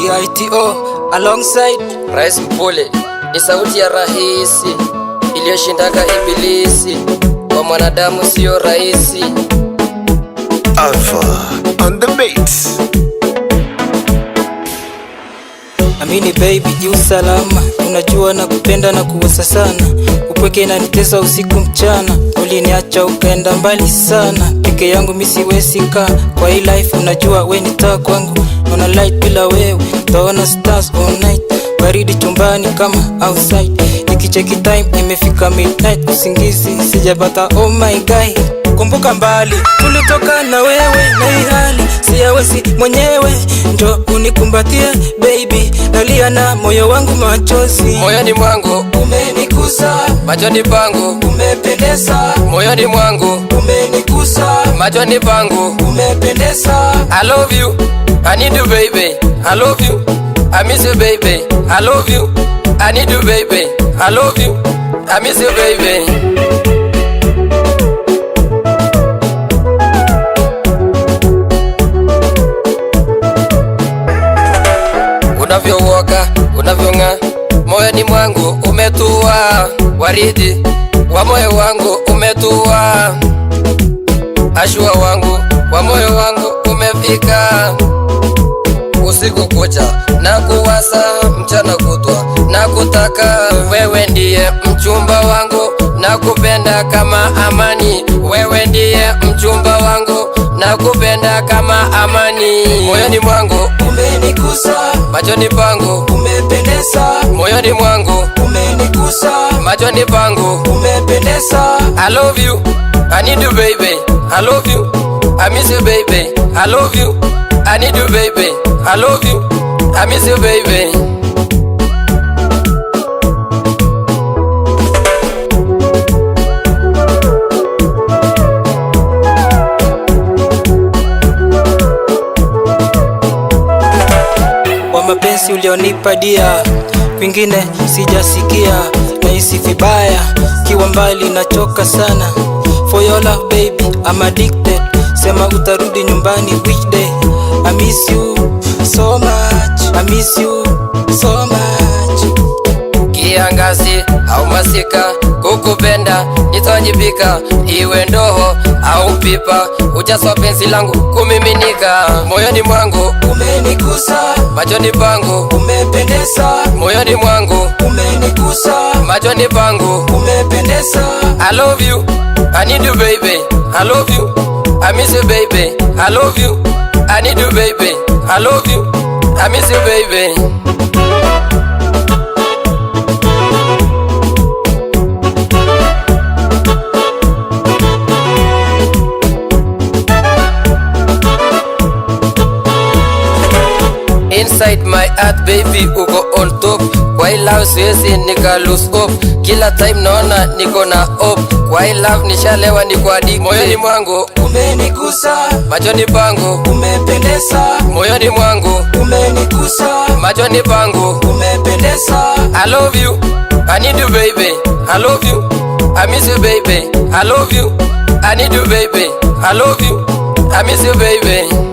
TITO alongside Rais Mpole ni sauti ya rahisi iliyoshindaga ibilisi. Kwa mwanadamu sio rahisi. Alpha on the beats. Amini baby juu salama, unajua na kupenda na kuwasa sana. Upweke na nitesa usiku mchana, uliniacha ukaenda mbali sana. Peke yangu mimi siwezi kaa kwa hii life, unajua we ni taa kwangu. Ona light bila wewe, taona stars all night. Baridi chumbani kama outside, nikicheki time imefika midnight. Usingizi sijapata, oh my god. Kumbuka mbali tulitoka na wewe, na hii hali siyawezi mwenyewe. Njo unikumbatie baby, nalia na moyo wangu machozi. Moyoni mwangu umenikusa, machoni pangu umependeza. moyoni mwangu umenikusa, machoni pangu umependeza. I love you, I need you baby, I love you, I miss you baby, I love you, I need you baby, I love you, I miss you baby. Unavyowaka, unavyong'aa, moyoni mwangu umetua. Waridi wa moyo wangu umetua. Ashua wangu wa moyo wangu umefika. Usiku kucha na kuwasa, mchana kutwa na kutaka. Wewe ndiye mchumba wangu, na kupenda kama amani. Wewe ndiye mchumba wangu, na kupenda kama amani. Moyoni mwangu umenikusa, machoni pangu umependeza. moyoni mwangu umenikusa, machoni pangu umependeza. I love you, I need you baby, I love you, I miss you baby, I love you, I need you baby, I love you, I miss you baby. Kwa mapenzi ulionipa dia, kwingine sijasikia. Nahisi vibaya kiwa mbali, nachoka sana. For your love baby, I'm addicted. Sema utarudi nyumbani which day. I miss you so much, I miss you so much. Kiangazi au masika, kukupenda nitawajibika. Iwe ndoho au pipa, ujaswa penzi langu kumiminika. Moyoni mwangu umenikusa, machoni pangu umependeza. moyoni mwangu umenikusa, machoni pangu umependeza. I love you, I need you baby, I love you, I miss you baby, I love you, I need you baby, I love you, I miss you baby. Inside my heart baby uko on top. Kwa hii love siwezi nika lose hope. Kila time naona niko na hope. Kwa hii love nishalewa, niko addict. Moyoni mwangu umenikusa, machoni pangu umependeza. moyoni mwangu umenikusa, machoni pangu umependeza. I love you, I need you baby, I love you, I miss you baby, I love you, I need you baby, I love you, I miss you baby.